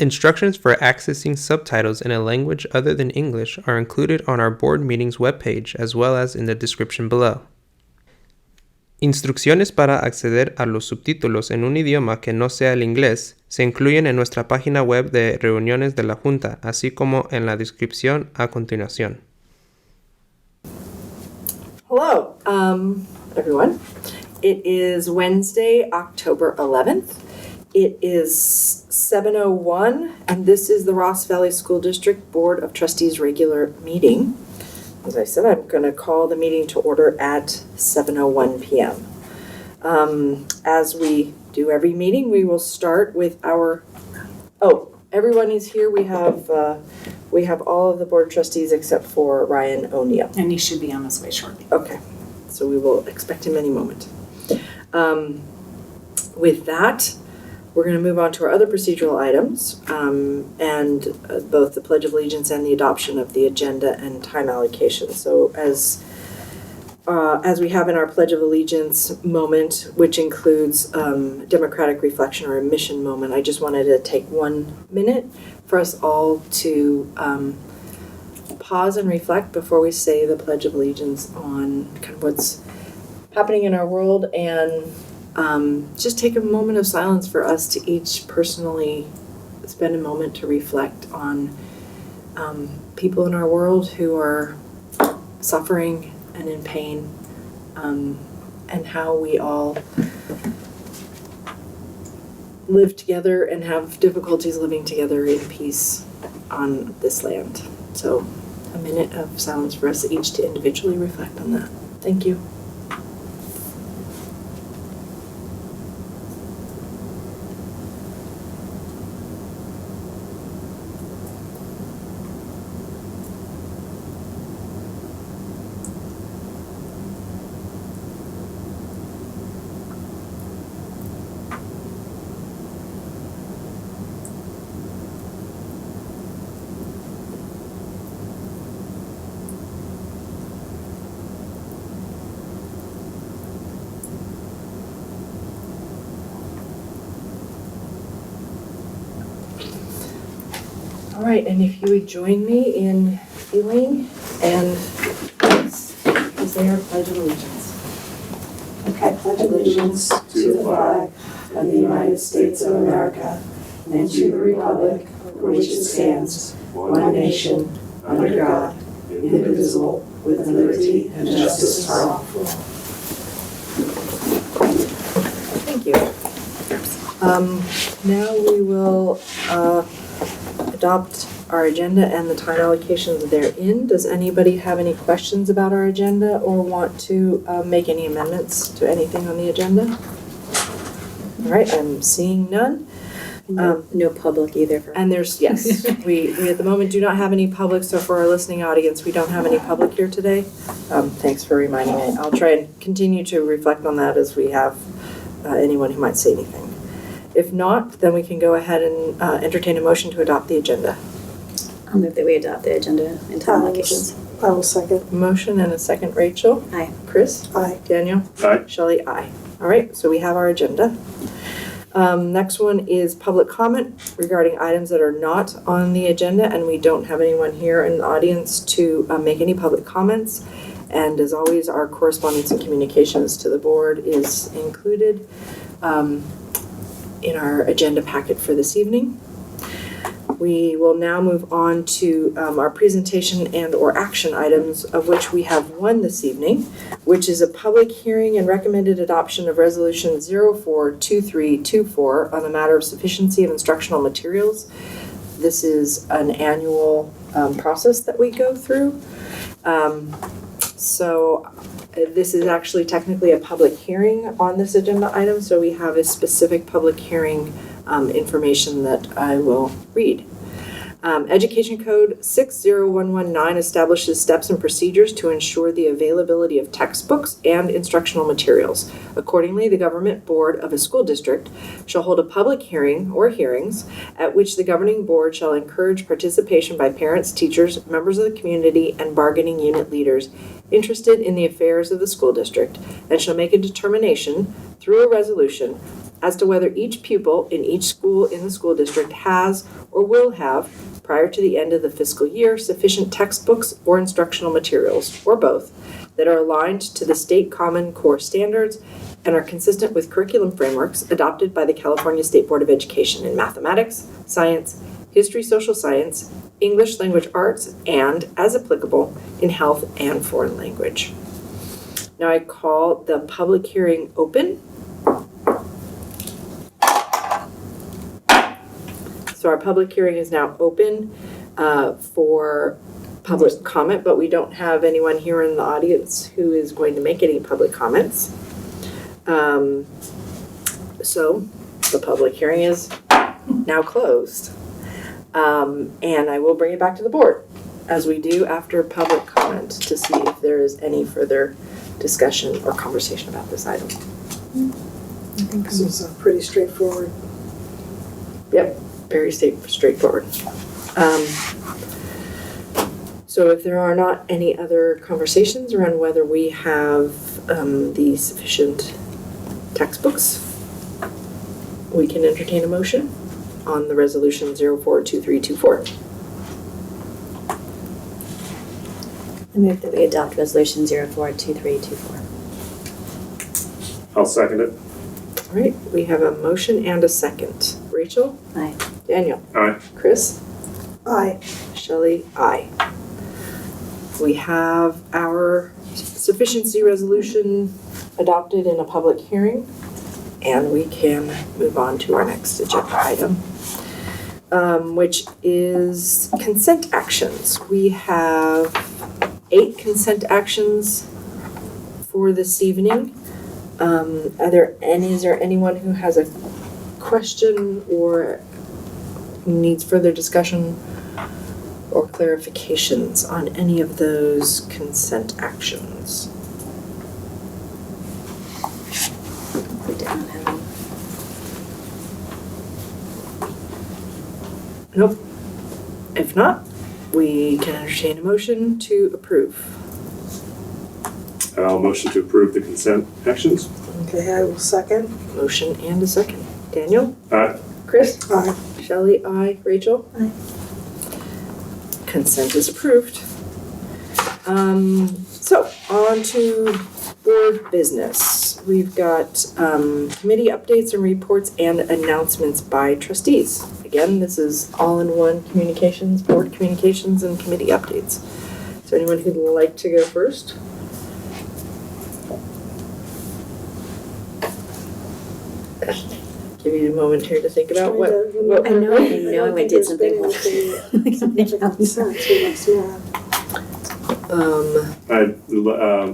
Instructions for accessing subtitles in a language other than English are included on our board meetings webpage as well as in the description below. Instrucciones para acceder a los subtítulos en un idioma que no sea el inglés se incluyen en nuestra página web de reuniones de la Junta, así como en la descripción a continuación. Hello, everyone. It is Wednesday, October 11th. It is 7:01, and this is the Ross Valley School District Board of Trustees regular meeting. As I said, I'm going to call the meeting to order at 7:01 p.m. As we do every meeting, we will start with our... Oh, everyone is here. We have all of the Board of Trustees except for Ryan O'Neill. And he should be on his way shortly. Okay, so we will expect him any moment. With that, we're going to move on to our other procedural items, and both the Pledge of Allegiance and the adoption of the agenda and time allocation. So as we have in our Pledge of Allegiance moment, which includes democratic reflection or a mission moment, I just wanted to take 1 minute for us all to pause and reflect before we say the Pledge of Allegiance on kind of what's happening in our world, and just take a moment of silence for us to each personally spend a moment to reflect on people in our world who are suffering and in pain, and how we all live together and have difficulties living together in peace on this land. So a minute of silence for us each to individually reflect on that. Thank you. All right, and if you would join me in kneeling and say our Pledge of Allegiance. I pledge allegiance to the flag of the United States of America and to the republic for which it stands, one nation, under God, indivisible, with liberty and justice for all. Thank you. Now we will adopt our agenda and the time allocations therein. Does anybody have any questions about our agenda or want to make any amendments to anything on the agenda? All right, I'm seeing none. No public either. And there's, yes, we at the moment do not have any public, so for our listening audience, we don't have any public here today. Thanks for reminding me. I'll try and continue to reflect on that as we have anyone who might say anything. If not, then we can go ahead and entertain a motion to adopt the agenda. I'll move that we adopt the agenda and time allocations. I will second. Motion and a second, Rachel. Aye. Chris. Aye. Daniel. Aye. Shelley, aye. All right, so we have our agenda. Next one is public comment regarding items that are not on the agenda, and we don't have anyone here in the audience to make any public comments. And as always, our correspondence and communications to the board is included in our agenda packet for this evening. We will now move on to our presentation and or action items, of which we have one this evening, which is a public hearing and recommended adoption of Resolution 042324 on the matter of sufficiency of instructional materials. This is an annual process that we go through. So this is actually technically a public hearing on this agenda item, so we have a specific public hearing information that I will read. Education Code 60119 establishes steps and procedures to ensure the availability of textbooks and instructional materials. Accordingly, the government board of a school district shall hold a public hearing or hearings at which the governing board shall encourage participation by parents, teachers, members of the community, and bargaining unit leaders interested in the affairs of the school district, and shall make a determination through a resolution as to whether each pupil in each school in the school district has or will have, prior to the end of the fiscal year, sufficient textbooks or instructional materials, or both, that are aligned to the state Common Core standards and are consistent with curriculum frameworks adopted by the California State Board of Education in mathematics, science, history, social science, English language arts, and, as applicable, in health and foreign language. Now I call the public hearing open. So our public hearing is now open for public comment, but we don't have anyone here in the audience who is going to make any public comments. So the public hearing is now closed. And I will bring it back to the board, as we do after public comment, to see if there is any further discussion or conversation about this item. I think this is pretty straightforward. Yep, very straightforward. So if there are not any other conversations around whether we have the sufficient textbooks, we can entertain a motion on the resolution 042324. I move that we adopt resolution 042324. I'll second it. All right, we have a motion and a second. Rachel? Aye. Daniel? Aye. Chris? Aye. Shelley? Aye. We have our sufficiency resolution adopted in a public hearing, and we can move on to our next agenda item, which is consent actions. We have 8 consent actions for this evening. Is there anyone who has a question or needs further discussion or clarifications on any of those consent actions? We did not have any. Nope. If not, we can entertain a motion to approve. I'll motion to approve the consent actions. Okay, I will second. Motion and a second. Daniel? Aye. Chris? Aye. Shelley? Aye. Rachel? Aye. Consent is approved. So, on to board business. We've got committee updates and reports and announcements by trustees. Again, this is all-in-one communications, board communications, and committee updates. Is there anyone who'd like to go first? Give you a moment here to think about what I know I did something wrong. I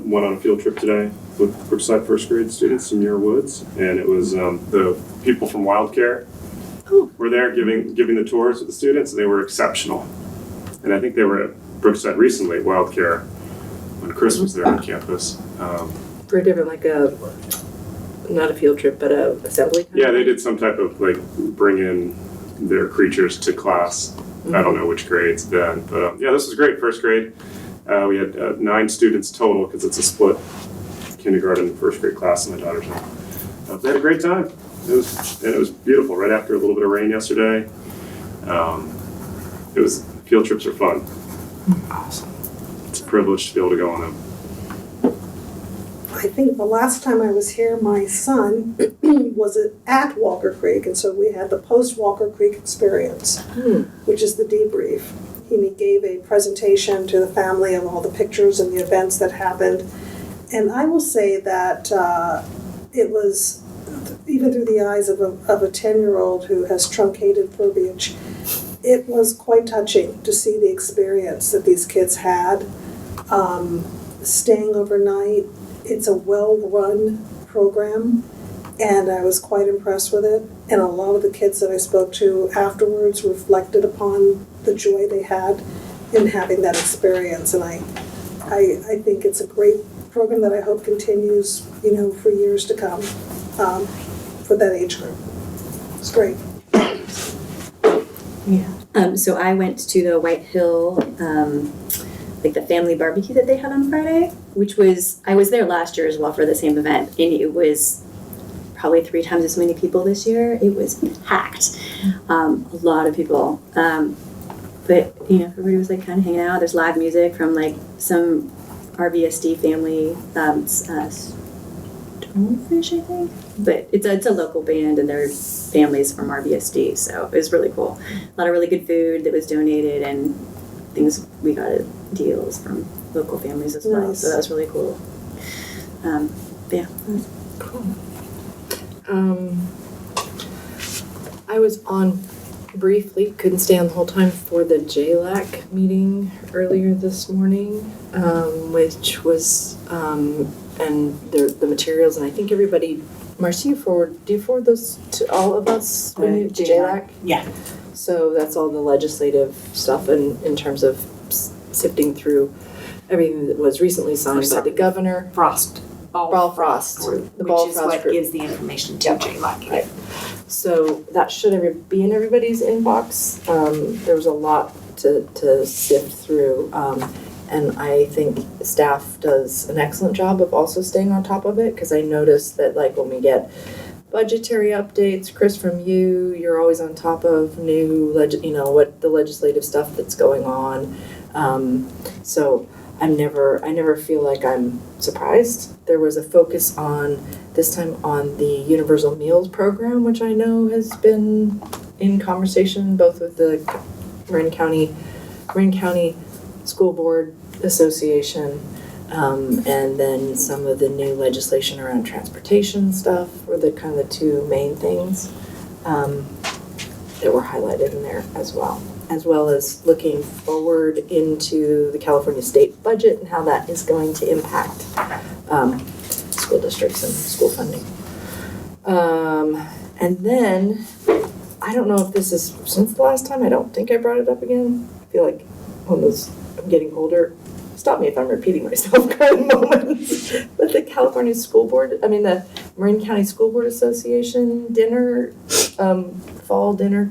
went on a field trip today with Brookside first grade students in Muir Woods, and it was the people from WildCare were there giving the tours with the students, and they were exceptional. And I think they were at Brookside recently, WildCare, when Chris was there on campus. for a different, like a, not a field trip, but a assembly time? Yeah, they did some type of like bring in their creatures to class. Mm-hmm. I don't know which grades then, but yeah, this was great. First grade. We had 9 students total because it's a split kindergarten and first grade class in my daughter's home. They had a great time. It was beautiful. Right after a little bit of rain yesterday. Field trips are fun. Awesome. It's a privilege to be able to go on them. I think the last time I was here, my son was at Walker Creek, and so we had the post-Walker Creek experience, which is the debrief. He gave a presentation to the family of all the pictures and the events that happened. And I will say that it was, even through the eyes of a 10-year-old who has truncated verbiage, it was quite touching to see the experience that these kids had, staying overnight. It's a well-run program, and I was quite impressed with it. And a lot of the kids that I spoke to afterwards reflected upon the joy they had in having that experience. And I think it's a great program that I hope continues, for years to come, for that age group. It's great. Yeah. So I went to the White Hill, the family barbecue that they had on Friday, I was there last year as well for the same event, and it was probably 3 times as many people this year. It was packed, a lot of people. But everybody was like kind of hanging out. There's live music from like some RVSD family, Stonefish, I think. But it's a local band, and their families from RVSD, so it was really cool. A lot of really good food that was donated, and things we got deals from local families as well. Nice. So that was really cool. Yeah. Cool. I was on briefly, couldn't stay on the whole time for the JLAC meeting earlier this morning, which was, and the materials, and I think everybody, Marcy, do you forward those to all of us? When you, JLAC? Yeah. So that's all the legislative stuff in terms of sifting through everything that was recently signed by the governor. Ball Frost, The Ball which is Frost what group. gives the information to Yep. JLAC. Right. So that should be in everybody's inbox. There was a lot to sift through. And I think staff does an excellent job of also staying on top of it, because I noticed that like when we get budgetary updates, Chris, from you're always on top of new what the legislative stuff that's going on. So I never feel like I'm surprised. There was a focus this time on the Universal Meals Program, which I know has been in conversation both with the Marin County School Board Association, and then some of the new legislation around transportation stuff were the kind of the 2 main things that were highlighted in there as well as looking forward into the California state budget and how that is going to impact school districts and school funding. And then, I don't know if this is since the last time, I don't think I brought it up again. I feel like I'm getting older. Stop me if I'm repeating myself kind of moments. But the the Marin County School Board Association dinner, fall dinner.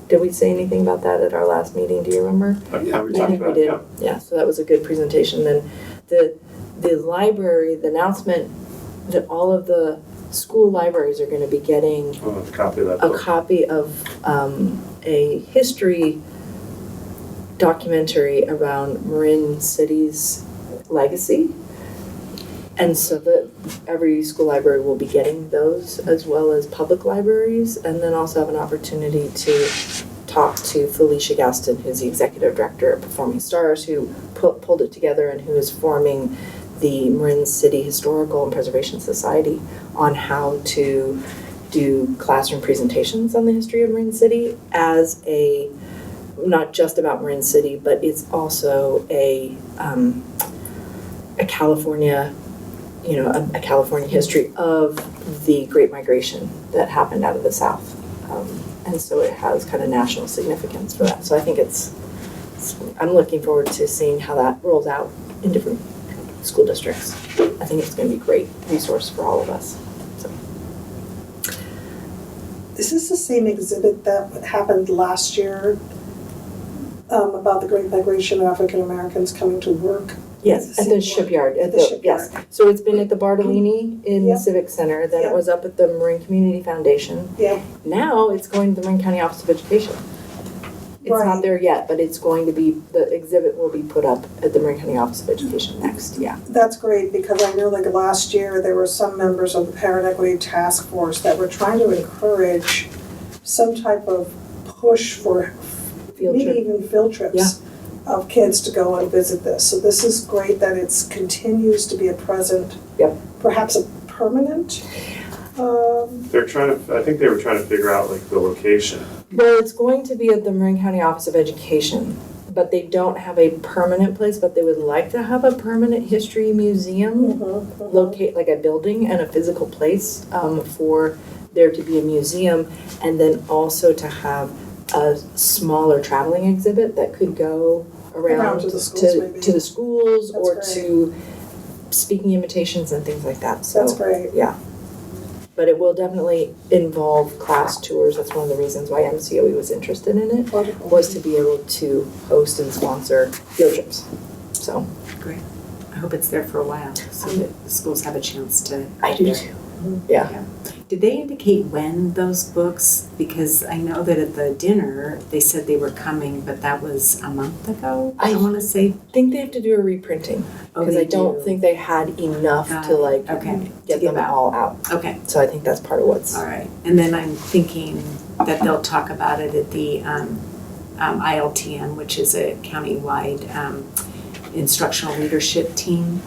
Did we say anything about that at our last meeting? Do you remember? Yeah, we I talked think we about did. it. Yeah, so that was a good presentation. And the library, the announcement that all of the school libraries are going to be getting Oh, a copy of that a book. copy of a history documentary around Marin City's legacy. And so that every school library will be getting those, as well as public libraries, and then also have an opportunity to talk to Felicia Gaston, who's the executive director of Performing Stars, who pulled it together and who is forming the Marin City Historical and Preservation Society on how to do classroom presentations on the history of Marin City as not just about Marin City, but it's also a California, a California history of the Great Migration that happened out of the South. And so it has kind of national significance for that. So I think I'm looking forward to seeing how that rolls out in different school districts. I think it's going to be a great resource for all of us. So. Is this the same exhibit that happened last year about the Great Migration of African Americans coming to work? Yes, at the shipyard. Shipyard. Yes. So it's been at the Bartolini in Yeah. the Civic Center. Then Yeah. it was up at the Marin Community Foundation. Yeah. Now it's going to the Marin County Office of Education. It's Right. not there yet, but it's going to be, the exhibit will be put up at the Marin County Office of Education next, yeah. That's great, because I know like last year, there were some members of the Parent Equity Task Force that were trying to encourage some type of push for Field maybe trip. even field trips of kids to go and visit this. So this is great that it continues to be a present, Yep. perhaps a permanent. I think they were trying to figure out like the location. Well, it's going to be at the Marin County Office of Education, but they don't have a permanent place, but they would like to have a permanent history museum. Locate like a building and a physical place for there to be a museum, and then also to have a smaller traveling exhibit that could go around to the schools, maybe. to the schools That's or great. to speaking invitations and things like that. So That's great. yeah. But it will definitely involve class tours. That's one of the reasons why MCOE was interested in it, Wonderful. was to be able to host and sponsor field trips. So Great. I hope it's there for a while, so that the schools have a chance to. I do get too. there. Yeah. Did they indicate when those books, because I know that at the dinner, they said they were coming, but that was a month ago, I want to say. I think they have to do a reprinting, Oh, because they I don't do. think they had enough Got to it. like Okay, get to give them out. all out. Okay, So I think that's part of what's. all right. And then I'm thinking that they'll talk about it at the ILTM, which is a county-wide instructional leadership team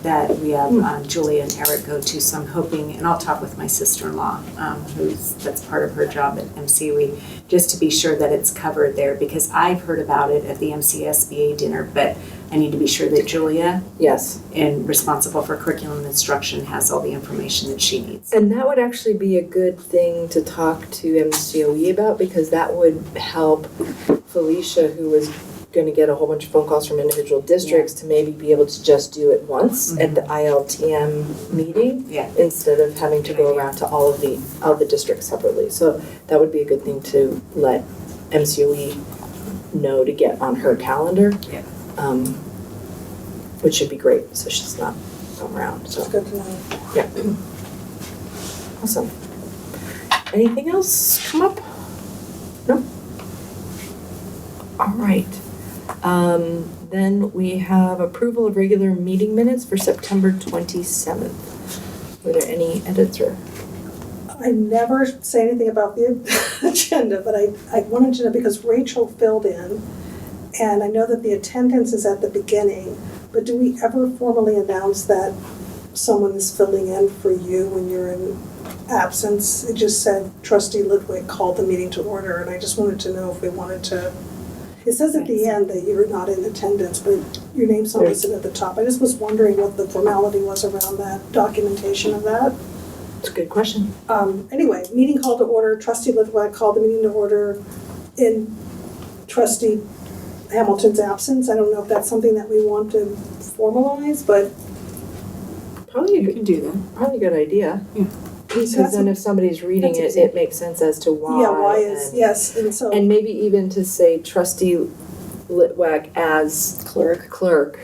that we have Julia and Eric go to. So I'm hoping, and I'll talk with my sister-in-law, that's part of her job at MCOE, just to be sure that it's covered there, because I've heard about it at the MCSBA dinner, but I need to be sure that Julia, Yes. and responsible for curriculum instruction, has all the information that she needs. And that would actually be a good thing to talk to MCOE about, because that would help Felicia, who was going to get a whole bunch of phone calls from individual districts, to maybe be able to just do it once at the ILTM meeting, Yeah. instead of having to go around to all of the districts separately. So that would be a good thing to let MCOE know to get on her calendar. Yeah. Which should be great, so she's not going around. So It's good to know. yeah, awesome. Anything else come up? No. All right. Then we have approval of regular meeting minutes for September 27th. Were there any edits or? I never say anything about the agenda, but I wanted to know, because Rachel filled in, and I know that the attendance is at the beginning, but do we ever formally announce that someone is filling in for you when you're in absence? It just said Trustee Litwick called the meeting to order, and I just wanted to know if we wanted to. It says at the end that you're not in attendance, but your name's not listed at the top. I just was wondering what the formality was around that, documentation of that. It's a good question. Anyway, meeting called to order. Trustee Litwick called the meeting to order in Trustee Hamilton's absence. I don't know if that's something that we want to formalize, but Probably a You good, can do that. probably a good idea. Yeah. Because then if somebody's reading That's it, it makes sense as to why. yeah, why is, and- yes, and so. And maybe even to say Trustee Litwack as clerk,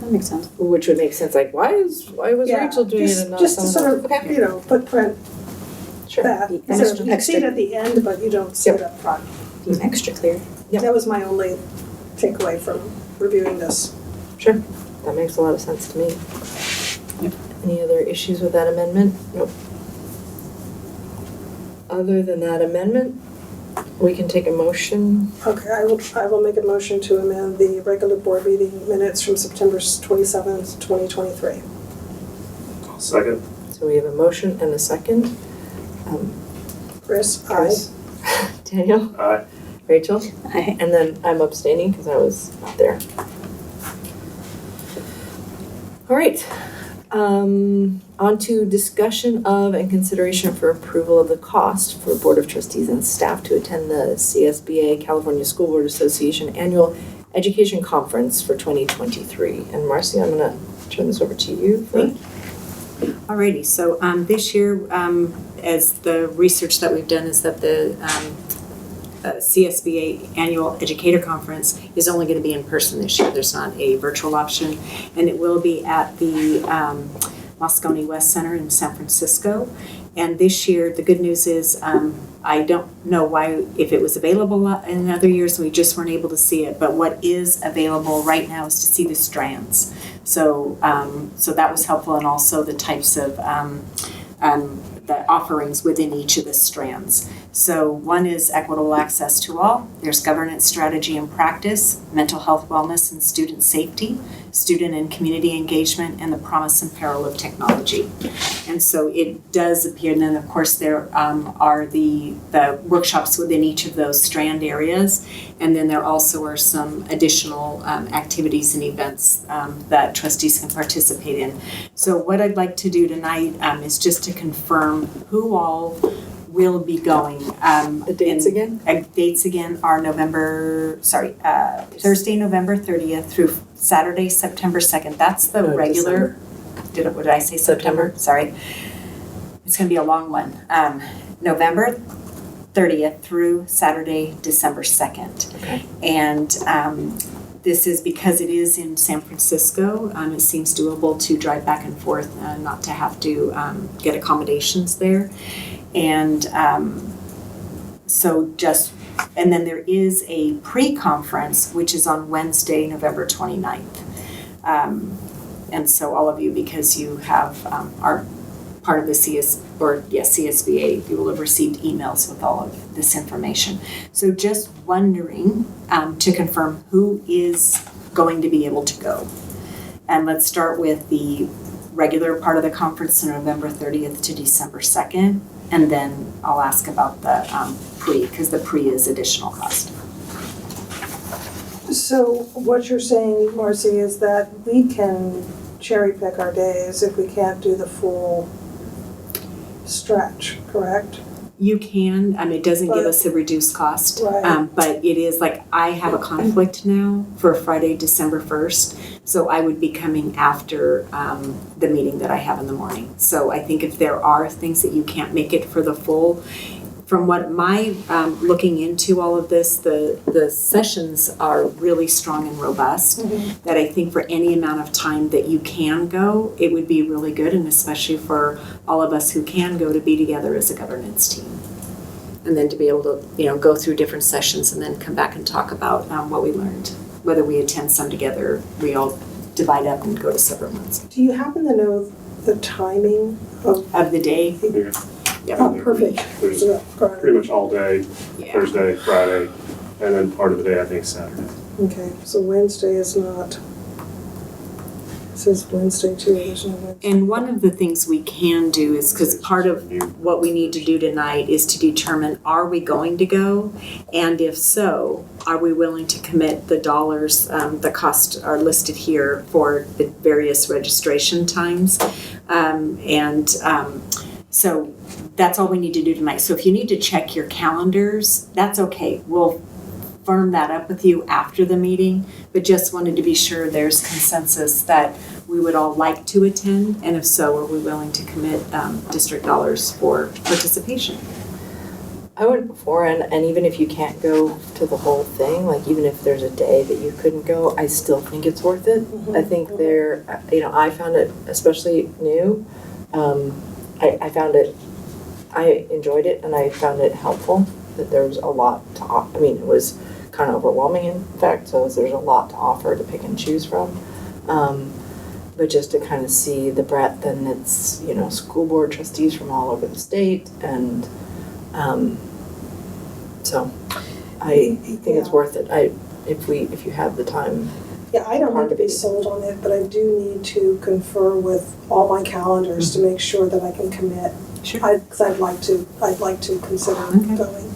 That makes sense. which would make sense. Like, why was Yeah, Rachel doing it just- and not just to someone sort else? of, you know, footprint Sure. that. Be So extra- you see it at the end, but you don't see it up front. Be extra clear. Yep. That was my only takeaway from reviewing this. Sure. That makes a lot of sense to me. Yep. Any other issues with that amendment? Nope. Other than that amendment, we can take a motion. Okay, I will make a motion to amend the regular board meeting minutes from September 27th, 2023. Second. So we have a motion and a second. Chris, aye. Chris? Daniel? Aye. Rachel? Aye. And then I'm abstaining because I was not there. All right. On to discussion of and consideration for approval of the cost for Board of Trustees and staff to attend the CSBA, California School Board Association Annual Education Conference for 2023. And Marcy, I'm going to turn this over to you. Alrighty, so this year, as the research that we've done is that the CSBA Annual Educator Conference is only going to be in person this year. There's not a virtual option, and it will be at the Moscone West Center in San Francisco. And this year, the good news is, I don't know why, if it was available in other years, we just weren't able to see it. But what is available right now is to see the strands. So that was helpful, and also the types of the offerings within each of the strands. So one is equitable access to all. There's governance strategy and practice, mental health, wellness, and student safety, student and community engagement, and the promise and peril of technology. And so it does appear, and then of course there are the workshops within each of those strand areas, and then there also are some additional activities and events that trustees can participate in. So what I'd like to do tonight is just to confirm who all will be going. The dates again? Dates again are Thursday, November 30th through Saturday, September 2nd. That's the regular. What did I say? September? Sorry. It's going to be a long one. November 30th through Saturday, December 2nd. Okay. And this is because it is in San Francisco. It seems doable to drive back and forth, not to have to get accommodations there. And and then there is a pre-conference, which is on Wednesday, November 29th. And so all of you, because you have are part of the CSVA, you will have received emails with all of this information. So just wondering to confirm who is going to be able to go. And let's start with the regular part of the conference on November 30th to December 2nd. And then I'll ask about the pre, because the pre is additional cost. So what you're saying, Marcy, is that we can cherry pick our days if we can't do the full stretch, correct? You can, it doesn't give us a reduced cost, Right. But it is like, I have a conflict now for Friday, December 1st, so I would be coming after the meeting that I have in the morning. So I think if there are things that you can't make it for the full, from what my looking into all of this, the sessions are really strong and robust. Mm-hmm. That I think for any amount of time that you can go, it would be really good, and especially for all of us who can go, to be together as a governance team. And then to be able to, go through different sessions and then come back and talk about what we learned. Whether we attend some together, we all divide up and go to separate ones. Do you happen to know the timing of the day? Yeah. Yep. Oh, perfect. There's Yeah, pretty much all day, Yeah. Thursday, Friday, and then part of the day, I think, Saturday. Okay, so Wednesday is not, it says Wednesday too, there's no Wednesday. And one of the things we can do is, because part of what we need to do tonight is to determine, are we going to go? And if so, are we willing to commit the dollars, the costs are listed here for the various registration times. So that's all we need to do tonight. So if you need to check your calendars, that's okay. We'll firm that up with you after the meeting, but just wanted to be sure there's consensus that we would all like to attend, and if so, are we willing to commit district dollars for participation? I went before, and even if you can't go to the whole thing, like even if there's a day that you couldn't go, I still think it's worth it. Mm-hmm. I think I found it especially new. I enjoyed it, and I found it helpful that there was a lot to offer. It was kind of overwhelming, in fact, so there's a lot to offer to pick and choose from. But just to kind of see the breadth, and it's, school board trustees from all over the state, and so I think it's worth it. If you have the time. Yeah, I don't need to be sold on it, but I do need to confer with all my calendars to make sure that I can commit. Sure. Because I'd like to consider going.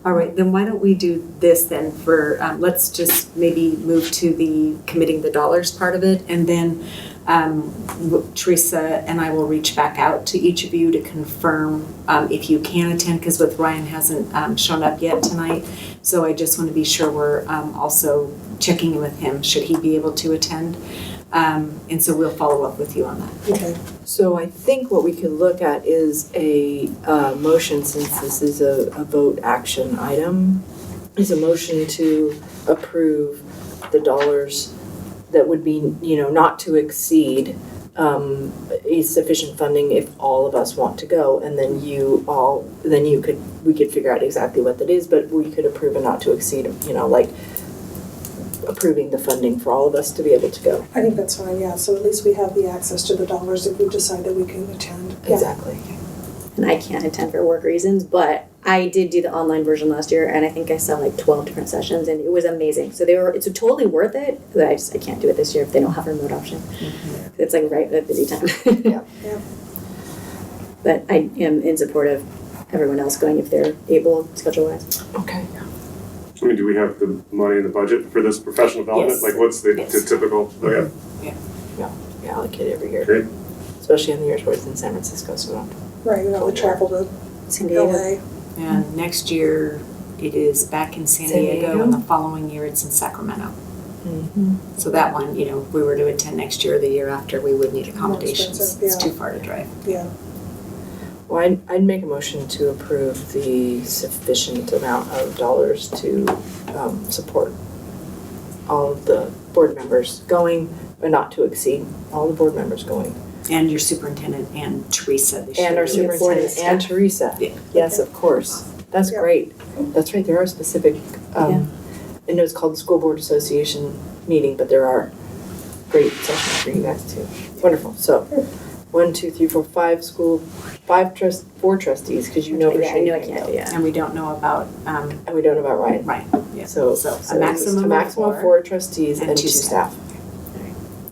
All right, then why don't we do this then for, let's just maybe move to the committing the dollars part of it, and then Teresa and I will reach back out to each of you to confirm if you can attend, because with Ryan hasn't shown up yet tonight, so I just want to be sure we're also checking in with him, should he be able to attend. And so we'll follow up with you on that. Okay. So I think what we could look at is a motion, since this is a vote action item, is a motion to approve the dollars that would be, not to exceed sufficient funding if all of us want to go, and then we could figure out exactly what that is, but we could approve a not to exceed, approving the funding for all of us to be able to go. I think that's fine, yeah. So at least we have the access to the dollars if we decide that we can attend. Yeah. Exactly. And I can't attend for work reasons, but I did do the online version last year, and I think I saw 12 different sessions, and it was amazing. So it's totally worth it, but I can't do it this year if they don't have a remote option. Mm-hmm. It's right at busy time. Yeah. But I am in support of everyone else going if they're able, schedule-wise. Okay. Do we have the money in the budget for this professional development? Yes. What's the Yes. typical? Okay. We allocate it every year. Great. Especially in the years where it's in San Francisco, so we don't. Right, we don't have to travel to San Diego. LA. And next year, it is back in San Diego, and the following year it's in Sacramento. Mm-hmm. So that one, if we were to attend next year or the year after, we would need accommodations. expensive, It's yeah. too far to drive. Yeah. Well, I'd make a motion to approve the sufficient amount of dollars to support all of the board members going, but not to exceed all the board members going. And your superintendent and Teresa this year. And our superintendent and Teresa. Yeah. Yes, of course. That's great. That's right, there are specific, I know it's called the School Board Association meeting, but there are great sessions for you guys too. Wonderful. So, 1, 2, 3, 4, 5 4 trustees, because you know for Yeah, sure. I know I you can't go. do, yeah. And we don't know about, And we don't know about Ryan. right, yeah. So a maximum of 4 trustees and and 2 2 staff.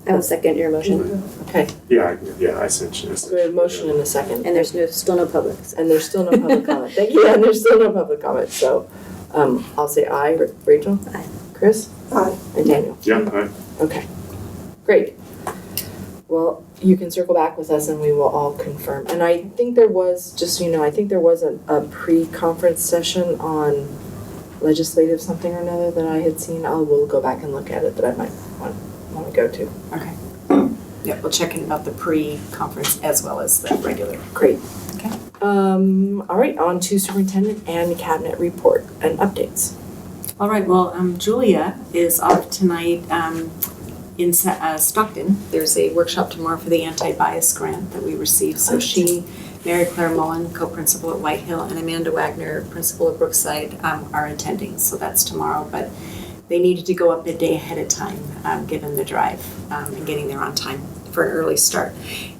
I will second your motion. Okay, Yeah, I sent you. so we have a motion and a second. And there's still no public. So. And there's still no public comment. Thank you, and there's still no public comment, so I'll say aye. Rachel? Aye. Chris? Aye. And Daniel? Yeah, Okay, great. Well, you can circle back with us and we will all confirm. And I think there was, just so you know, I think there was a pre-conference session on legislative something or another that I had seen. We'll go back and look at it that I might want to go to. Okay. Yeah, we'll check in about the pre-conference as well as the regular. Great. Okay. All right, on to superintendent and cabinet report and updates. All right, well, Julia is off tonight in Stockton. There's a workshop tomorrow for the anti-bias grant that we received. So she, Mary Claire Mullen, co-principal at Whitehill, and Amanda Wagner, principal at Brookside, are attending. So that's tomorrow, but they needed to go up a day ahead of time, given the drive and getting there on time for an early start.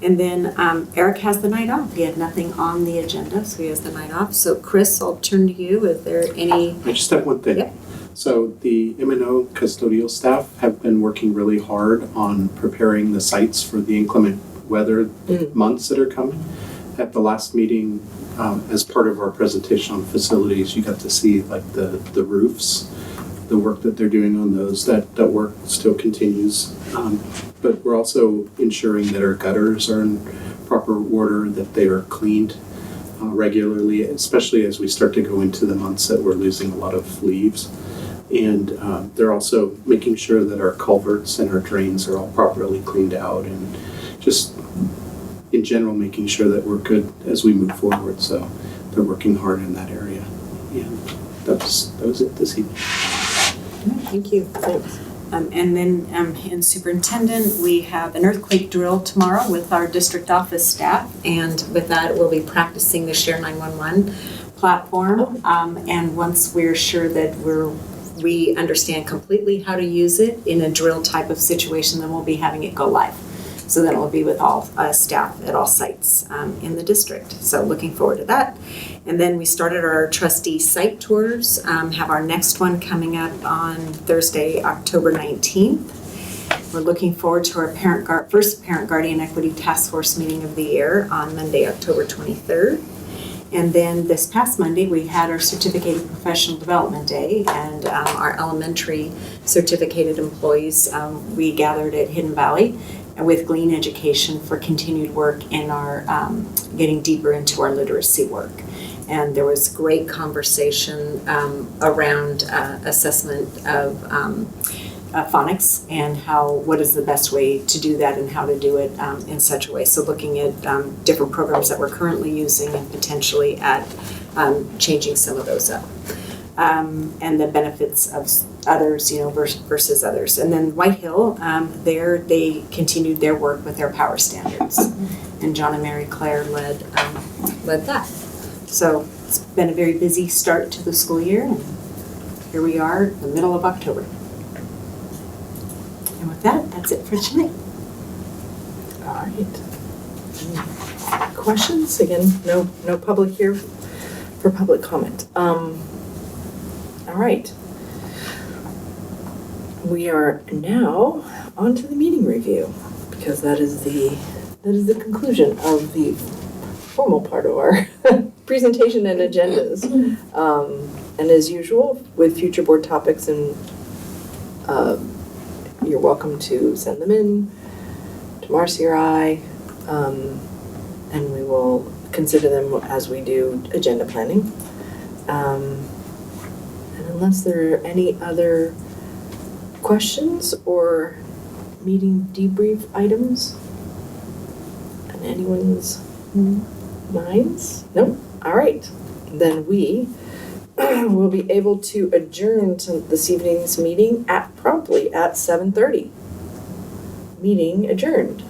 And then Eric has the night off. He had nothing on the agenda, so he has the night off. So Chris, I'll turn to you. Is there any? I just have one thing. Yep. So the M&O custodial staff have been working really hard on preparing the sites for the inclement weather months that are coming. At the last meeting, as part of our presentation on facilities, you got to see like the roofs, the work that they're doing on those. That work still continues. But we're also ensuring that our gutters are in proper order, that they are cleaned regularly, especially as we start to go into the months that we're losing a lot of leaves. And they're also making sure that our culverts and our drains are all properly cleaned out, and just in general making sure that we're good as we move forward. So they're working hard in that area. And that was it this evening. Thank you. And then in superintendent, we have an earthquake drill tomorrow with our district office staff, and with that we'll be practicing the Share 911 platform. And once we're sure that we understand completely how to use it in a drill type of situation, then we'll be having it go live. So then it will be with all staff at all sites in the district. So looking forward to that. And then we started our trustee site tours, have our next one coming up on Thursday, October 19th. We're looking forward to our first Parent Guardian Equity Task Force meeting of the year on Monday, October 23rd. And then this past Monday, we had our Certificated Professional Development Day, and our elementary certificated employees, we gathered at Hidden Valley with Glean Education for continued work in our getting deeper into our literacy work. And there was great conversation around assessment of phonics and what is the best way to do that and how to do it in such a way. So looking at different programs that we're currently using and potentially at changing some of those up. And the benefits of others, versus others. And then Whitehill, they continued their work with their power standards. And John and Mary Claire led that. So it's been a very busy start to the school year, and here we are in the middle of October. And with that, that's it for tonight. All right. Questions? Again, no public here for public comment. All right. We are now on to the meeting review, because that is the conclusion of the formal part of our presentation and agendas. And as usual, with future board topics, and you're welcome to send them in to Marcy or I, and we will consider them as we do agenda planning. And unless there are any other questions or meeting debrief items on anyone's minds? Nope. All right. Then we will be able to adjourn to this evening's meeting at probably promptly at 7:30. Meeting adjourned.